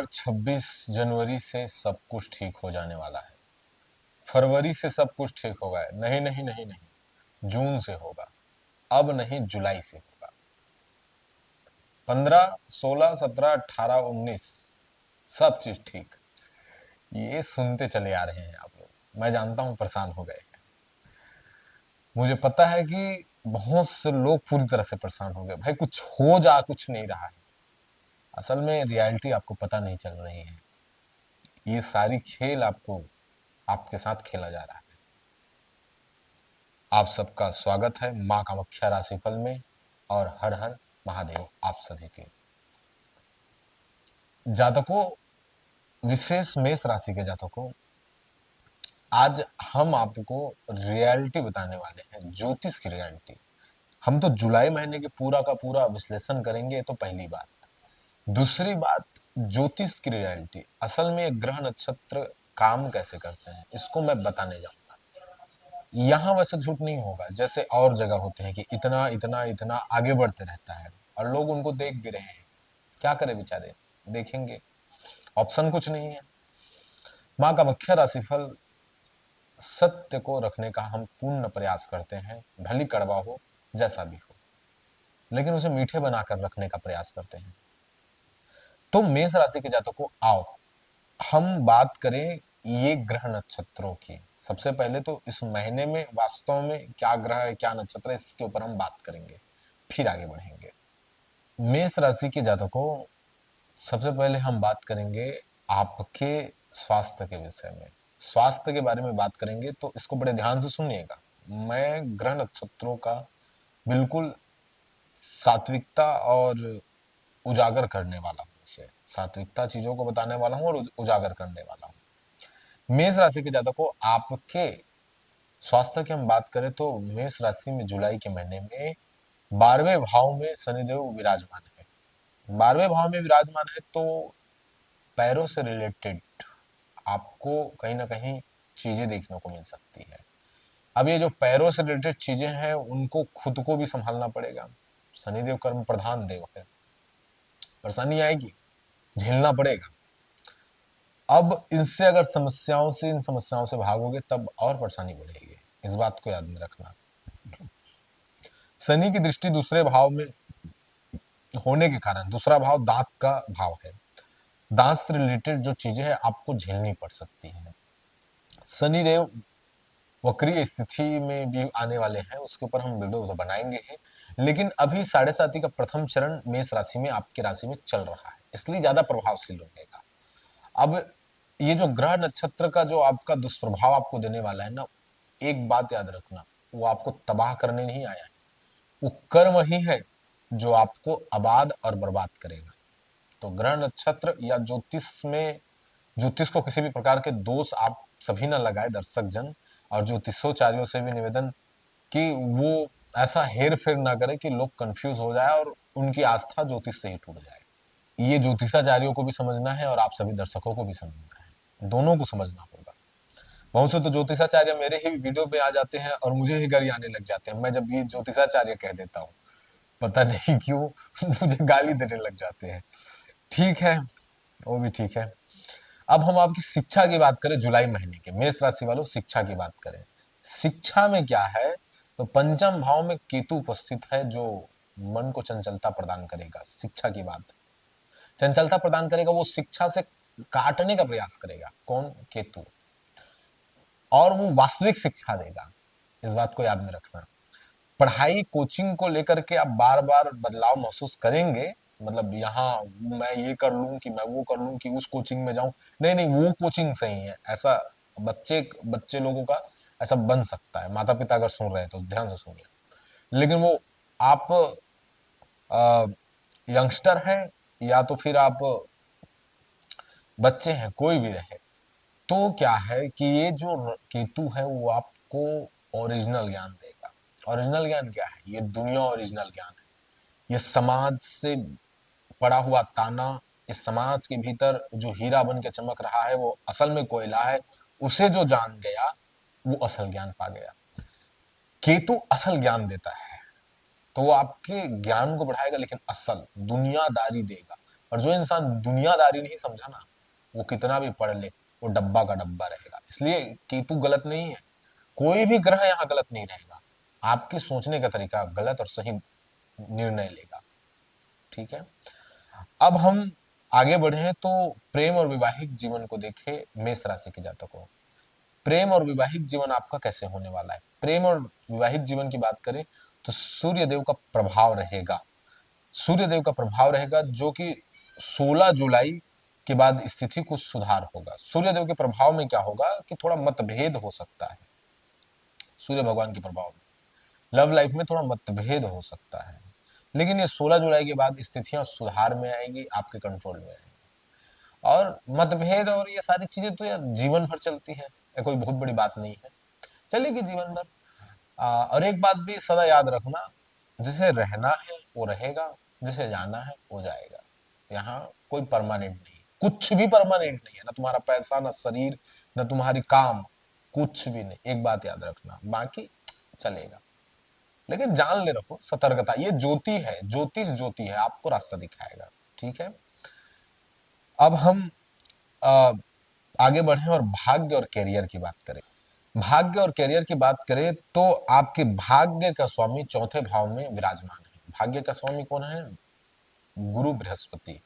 26 जनवरी से सब कुछ ठीक हो जाने वाला है। फरवरी से सब कुछ ठीक होगा। नहीं नहीं नहीं नहीं, जून से होगा। अब नहीं, जुलाई से होगा। 15, 16, 17, 18, 19 सब चीज ठीक। ये सुनते चले आ रहे हैं आप लोग। मैं जानता हूं परेशान हो गए हैं। मुझे पता है कि बहुत से लोग पूरी तरह से परेशान हो गए। भाई कुछ हो जा, कुछ नहीं रहा है। असल में रियलिटी आपको पता नहीं चल रही है। ये सारी खेल आपको आपके साथ खेला जा रहा है। आप सबका स्वागत है माँ कामाख्या राशिफल में, और हर हर महादेव आप सभी के जातकों, विशेष मेष राशि के जातकों। आज हम आपको रियलिटी बताने वाले हैं, ज्योतिष की रियलिटी। हम तो जुलाई महीने के पूरा का पूरा विश्लेषण करेंगे, तो पहली बात। दूसरी बात, ज्योतिष की रियलिटी। असल में ग्रह नक्षत्र काम कैसे करते हैं, इसको मैं बताने जाऊंगा। यहाँ वैसे झूठ नहीं होगा जैसे और जगह होते हैं कि इतना इतना इतना आगे बढ़ते रहता है और लोग उनको देख भी रहे हैं। क्या करें बेचारे, देखेंगे। ऑप्शन कुछ नहीं है। माँ का मुख्य राशिफल सत्य को रखने का हम पूर्ण प्रयास करते हैं, भली कड़वा हो, जैसा भी हो, लेकिन उसे मीठे बनाकर रखने का प्रयास करते हैं। तो मेष राशि के जातकों को आओ हम बात करें ये ग्रह नक्षत्रों की। सबसे पहले तो इस महीने में वास्तव में क्या ग्रह है, क्या नक्षत्र है, इसके ऊपर हम बात करेंगे, फिर आगे बढ़ेंगे। मेष राशि के जातकों, सबसे पहले हम बात करेंगे आपके स्वास्थ्य के विषय में। स्वास्थ्य के बारे में बात करेंगे तो इसको बड़े ध्यान से सुनिएगा। मैं ग्रह नक्षत्रों का बिल्कुल सात्विकता और उजागर करने वाला हूँ, उसे सात्विकता चीजों को बताने वाला हूँ और उजागर करने वाला हूँ। मेष राशि के जातकों को आपके स्वास्थ्य की हम बात करें तो मेष राशि में जुलाई के महीने में 12वें भाव में शनिदेव विराजमान है। 12वें भाव में विराजमान है तो पैरों से रिलेटेड आपको कहीं ना कहीं चीजें देखने को मिल सकती है। अब ये जो पैरों से रिलेटेड चीजें हैं उनको खुद को भी संभालना पड़ेगा। शनिदेव कर्म प्रधान देव है, परेशानी आएगी, झेलना पड़ेगा। अब इनसे अगर इन समस्याओं से भागोगे तब और परेशानी बढ़ेगी। इस बात को याद में रखना। शनि की दृष्टि दूसरे भाव में होने के कारण, दूसरा भाव दांत का भाव है, दांत से रिलेटेड जो चीजें हैं आपको झेलनी पड़ सकती हैं। शनिदेव वक्रीय स्थिति में भी आने वाले हैं, उसके ऊपर हम वीडियो तो बनाएंगे ही, लेकिन अभी 7.5 का प्रथम चरण मेष राशि में आपकी राशि में चल रहा है, इसलिए ज्यादा प्रभावशील रहेगा। अब ये जो ग्रह नक्षत्र का जो आपका दुष्प्रभाव आपको देने वाला है ना, एक बात याद रखना, वो आपको तबाह करने नहीं आया है। वो कर्म ही है जो आपको आबाद और बर्बाद करेगा। तो ग्रह नक्षत्र या ज्योतिष को किसी भी प्रकार के दोष आप सभी ना लगाए दर्शक जन, और ज्योतिषोचार्यों से भी निवेदन कि वो ऐसा हेर फेर ना करे कि लोग कंफ्यूज हो जाए और उनकी आस्था ज्योतिष से ही टूट जाए। ये ज्योतिषाचार्यों को भी समझना है और आप सभी दर्शकों को भी समझना है, दोनों को समझना होगा। बहुत से तो ज्योतिषाचार्य मेरे ही वीडियो पे आ जाते हैं और मुझे ही गाली आने लग जाते हैं। मैं जब ये ज्योतिषाचार्य कह देता हूँ, पता नहीं क्यों मुझे गाली देने लग जाते हैं। ठीक है, वो भी ठीक है। अब हम आपकी शिक्षा की बात करें, जुलाई महीने के मेष राशि वालों शिक्षा की बात करें। शिक्षा में क्या है, तो पंचम भाव में केतु उपस्थित है जो मन को चंचलता प्रदान करेगा। शिक्षा की बात, चंचलता प्रदान करेगा, वो शिक्षा से काटने का प्रयास करेगा। कौन? केतु। और वो वास्तविक शिक्षा देगा, इस बात को याद में रखना। पढ़ाई कोचिंग को लेकर के आप बार बार बदलाव महसूस करेंगे, मतलब यहाँ मैं ये कर लूं कि मैं वो कर लूं कि उस कोचिंग में जाऊं। नहीं नहीं, वो कोचिंग सही है, ऐसा बच्चे बच्चे लोगों का ऐसा बन सकता है। माता पिता अगर सुन रहे हैं तो ध्यान से सुनिए। लेकिन वो आप यंगस्टर हैं या तो फिर आप बच्चे हैं, कोई भी रहे, तो क्या है कि ये जो केतु है वो आपको ओरिजिनल ज्ञान देगा। ओरिजिनल ज्ञान क्या है? ये दुनिया ओरिजिनल ज्ञान है। ये समाज से पड़ा हुआ ताना, इस समाज के भीतर जो हीरा बन के चमक रहा है वो असल में कोयला है। उसे जो जान गया वो असल ज्ञान पा गया। केतु असल ज्ञान देता है, तो वो आपके ज्ञान को बढ़ाएगा, लेकिन असल दुनियादारी देगा। और जो इंसान दुनियादारी नहीं समझा ना, वो कितना भी पढ़ ले, वो डब्बा का डब्बा रहेगा। इसलिए केतु गलत नहीं है, कोई भी ग्रह यहाँ गलत नहीं रहेगा, आपके सोचने का तरीका गलत और सही निर्णय लेगा। ठीक है, अब हम आगे बढ़े तो प्रेम और वैवाहिक जीवन को देखें मेष राशि के जातकों। प्रेम और वैवाहिक जीवन आपका कैसे होने वाला है? प्रेम और वैवाहिक जीवन की बात करें तो सूर्य देव का प्रभाव रहेगा, सूर्य देव का प्रभाव रहेगा, जो कि 16 जुलाई के बाद स्थिति कुछ सुधार होगा। सूर्य देव के प्रभाव में क्या होगा कि थोड़ा मतभेद हो सकता है, सूर्य भगवान के प्रभाव में लव लाइफ में थोड़ा मतभेद हो सकता है, लेकिन ये 16 जुलाई के बाद स्थितियां सुधार में आएगी, आपके कंट्रोल में आएगी। और मतभेद और ये सारी चीजें तो यार जीवन भर चलती है, ये कोई बहुत बड़ी बात नहीं है, चलेगी जीवन भर। और एक बात भी सदा याद रखना, जिसे रहना है वो रहेगा, जिसे जाना है वो जाएगा। यहाँ कोई परमानेंट नहीं, कुछ भी परमानेंट नहीं है, ना तुम्हारा पैसा, ना शरीर, ना तुम्हारी काम, कुछ भी नहीं। एक बात याद रखना, बाकी चलेगा, लेकिन जान ले रखो सतर्कता, ये ज्योति है, ज्योतिष ज्योति है, आपको रास्ता दिखाएगा। ठीक है, अब हम अ, आगे बढ़े और भाग्य और कैरियर की बात करें। भाग्य और कैरियर की बात करें तो आपके भाग्य का स्वामी चौथे भाव में विराजमान है। भाग्य का स्वामी कौन है? गुरु बृहस्पति।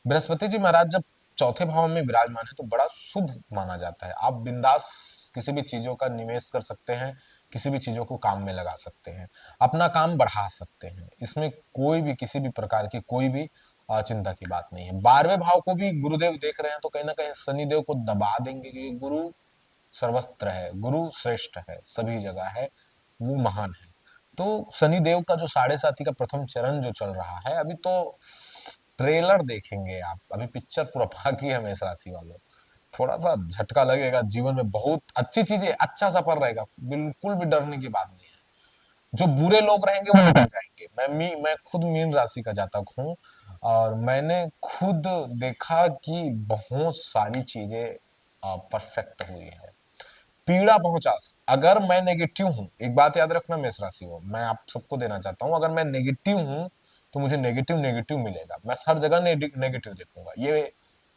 बृहस्पति जी महाराज जब चौथे भाव में विराजमान है तो बड़ा शुभ माना जाता है। आप बिंदास किसी भी चीजों का निवेश कर सकते हैं, किसी भी चीजों को काम में लगा सकते हैं, अपना काम बढ़ा सकते हैं, इसमें कोई भी किसी भी प्रकार की कोई भी चिंता की बात नहीं है। 12वें भाव को भी गुरुदेव देख रहे हैं तो कहीं ना कहीं शनिदेव को दबा देंगे, क्योंकि गुरु सर्वत्र है, गुरु श्रेष्ठ है, सभी जगह है, वो महान है। तो शनिदेव का जो 7.5 का प्रथम चरण जो चल रहा है, अभी तो ट्रेलर देखेंगे आप, अभी पिक्चर पूरा बाकी है मेष राशि वालों, थोड़ा सा झटका लगेगा, जीवन में बहुत अच्छी चीजें, अच्छा सफर रहेगा, बिल्कुल भी डरने की बात नहीं है। जो बुरे लोग रहेंगे वो निकल जाएंगे। मैं खुद मीन राशि का जातक हूँ, और मैंने खुद देखा कि बहुत सारी चीजें परफेक्ट हुई है। पीड़ा पहुंचा, अगर मैं नेगेटिव हूं, एक बात याद रखना मेष राशि हो, मैं आप सबको देना चाहता हूं, अगर मैं नेगेटिव हूं तो मुझे नेगेटिव नेगेटिव मिलेगा, मैं हर जगह नेगेटिव देखूंगा। ये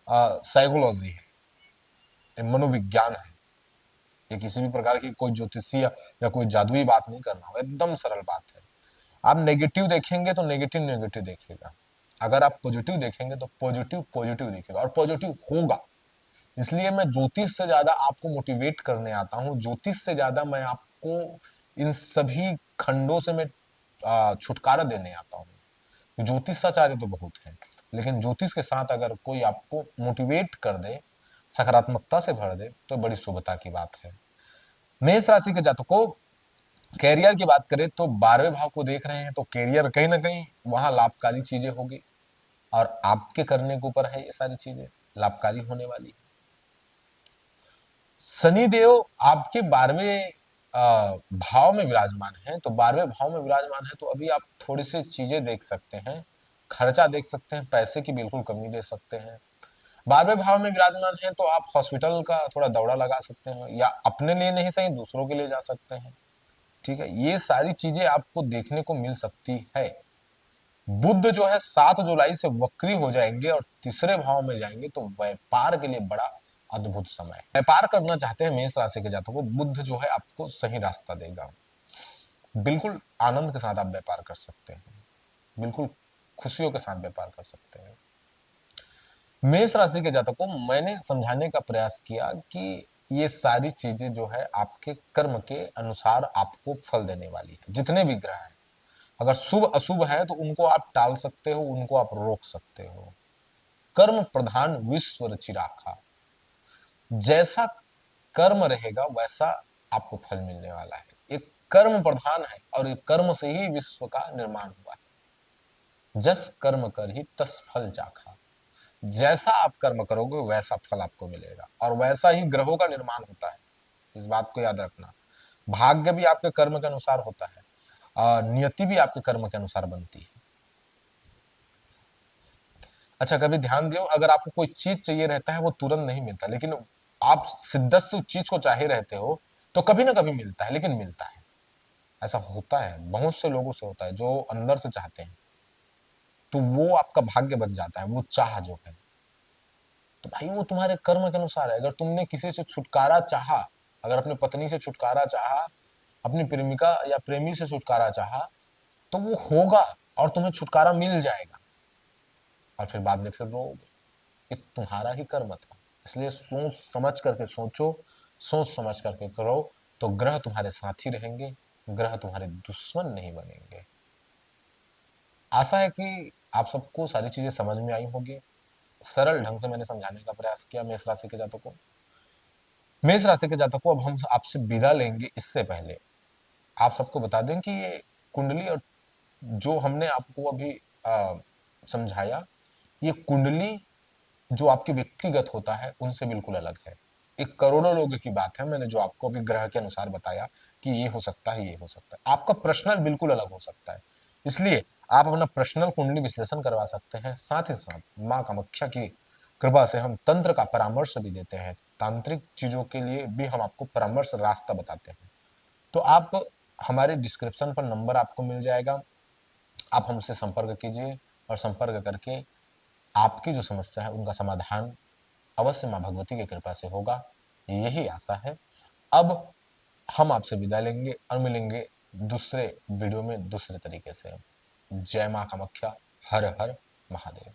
साइकोलॉजी है, ये मनोविज्ञान है, ये किसी भी प्रकार की कोई ज्योतिषीय या कोई जादुई बात नहीं करना हो, एकदम सरल बात है। आप नेगेटिव देखेंगे तो नेगेटिव नेगेटिव देखेगा, अगर आप पॉजिटिव देखेंगे तो पॉजिटिव पॉजिटिव देखेगा, और पॉजिटिव होगा। इसलिए मैं ज्योतिष से ज्यादा आपको मोटिवेट करने आता हूँ, ज्योतिष से ज्यादा मैं आपको इन सभी खंडों से मैं छुटकारा देने आता हूँ। ज्योतिषाचार्य तो बहुत है, लेकिन ज्योतिष के साथ अगर कोई आपको मोटिवेट कर दे, सकारात्मकता से भर दे, तो बड़ी शुभता की बात है। मेष राशि के जातकों, कैरियर की बात करें तो 12वें भाव को देख रहे हैं तो कैरियर कहीं ना कहीं वहां लाभकारी चीजें होगी, और आपके करने के ऊपर है, ये सारी चीजें लाभकारी होने वाली। शनिदेव आपके 12वें भाव में विराजमान है, तो 12वें भाव में विराजमान है तो अभी आप थोड़ी सी चीजें देख सकते हैं, खर्चा देख सकते हैं, पैसे की बिल्कुल कमी दे सकते हैं। 12वें भाव में विराजमान है तो आप हॉस्पिटल का थोड़ा दौड़ा लगा सकते हैं, या अपने लिए नहीं सही दूसरों के लिए जा सकते हैं। ठीक है, ये सारी चीजें आपको देखने को मिल सकती है। बुध जो है 7 जुलाई से वक्री हो जाएंगे और तीसरे भाव में जाएंगे, तो व्यापार के लिए बड़ा अद्भुत समय है। व्यापार करना चाहते हैं मेष राशि के जातकों को, बुध जो है आपको सही रास्ता देगा, बिल्कुल आनंद के साथ आप व्यापार कर सकते हैं, बिल्कुल खुशियों के साथ व्यापार कर सकते हैं। मेष राशि के जातकों को मैंने समझाने का प्रयास किया कि ये सारी चीजें जो है आपके कर्म के अनुसार आपको फल देने वाली है। जितने भी ग्रह हैं, अगर शुभ अशुभ है तो उनको आप टाल सकते हो, उनको आप रोक सकते हो। कर्म प्रधान विश्व रचि राखा, जैसा कर्म रहेगा वैसा आपको फल मिलने वाला है। एक कर्म प्रधान है और एक कर्म से ही विश्व का निर्माण हुआ है। जस कर्म कर ही तस फल चाखा, जैसा आप कर्म करोगे वैसा फल आपको मिलेगा, और वैसा ही ग्रहों का निर्माण होता है। इस बात को याद रखना, भाग्य भी आपके कर्म के अनुसार होता है, और नियति भी आपके कर्म के अनुसार बनती है। अच्छा, कभी ध्यान दियो, अगर आपको कोई चीज चाहिए रहता है वो तुरंत नहीं मिलता, लेकिन आप शिद्दत से उस चीज को चाहे रहते हो तो कभी ना कभी मिलता है, लेकिन मिलता है। ऐसा होता है, बहुत से लोगों से होता है जो अंदर से चाहते हैं। तो वो आपका भाग्य बन जाता है, वो चाह जो है। तो भाई वो तुम्हारे कर्म के अनुसार है। अगर तुमने किसी से छुटकारा चाहा, अगर अपनी पत्नी से छुटकारा चाहा, अपनी प्रेमिका या प्रेमी से छुटकारा चाहा, तो वो होगा और तुम्हें छुटकारा मिल जाएगा। और फिर बाद में फिर रोओगे। ये तुम्हारा ही कर्म था। इसलिए सोच समझ करके सोचो, सोच समझ करके करो, तो ग्रह तुम्हारे साथी रहेंगे, ग्रह तुम्हारे दुश्मन नहीं बनेंगे। आशा है कि आप सबको सारी चीजें समझ में आई होगी। सरल ढंग से मैंने समझाने का प्रयास किया मेष राशि के जातकों को। मेष राशि के जातकों, अब हम आपसे विदा लेंगे इससे पहले आप सबको बता दें कि ये कुंडली और जो हमने आपको अभी समझाया, ये कुंडली जो आपके व्यक्तिगत होता है उनसे बिल्कुल अलग है। एक करोड़ों लोगों की बात है, मैंने जो आपको अभी ग्रह के अनुसार बताया कि ये हो सकता है, ये हो सकता है। आपका पर्सनल बिल्कुल अलग हो सकता है। इसलिए आप अपना पर्सनल कुंडली विश्लेषण करवा सकते हैं। साथ ही साथ माँ कामाख्या की कृपा से हम तंत्र का परामर्श भी देते हैं। तांत्रिक चीजों के लिए भी हम आपको परामर्श रास्ता बताते हैं। तो आप हमारे डिस्क्रिप्शन पर नंबर आपको मिल जाएगा, आप हमसे संपर्क कीजिए और संपर्क करके आपकी जो समस्या है उनका समाधान अवश्य माँ भगवती की कृपा से होगा, यही आशा है। अब हम आपसे विदा लेंगे और मिलेंगे दूसरे वीडियो में दूसरे तरीके से। जय माँ कामाख्या, हर हर महादेव।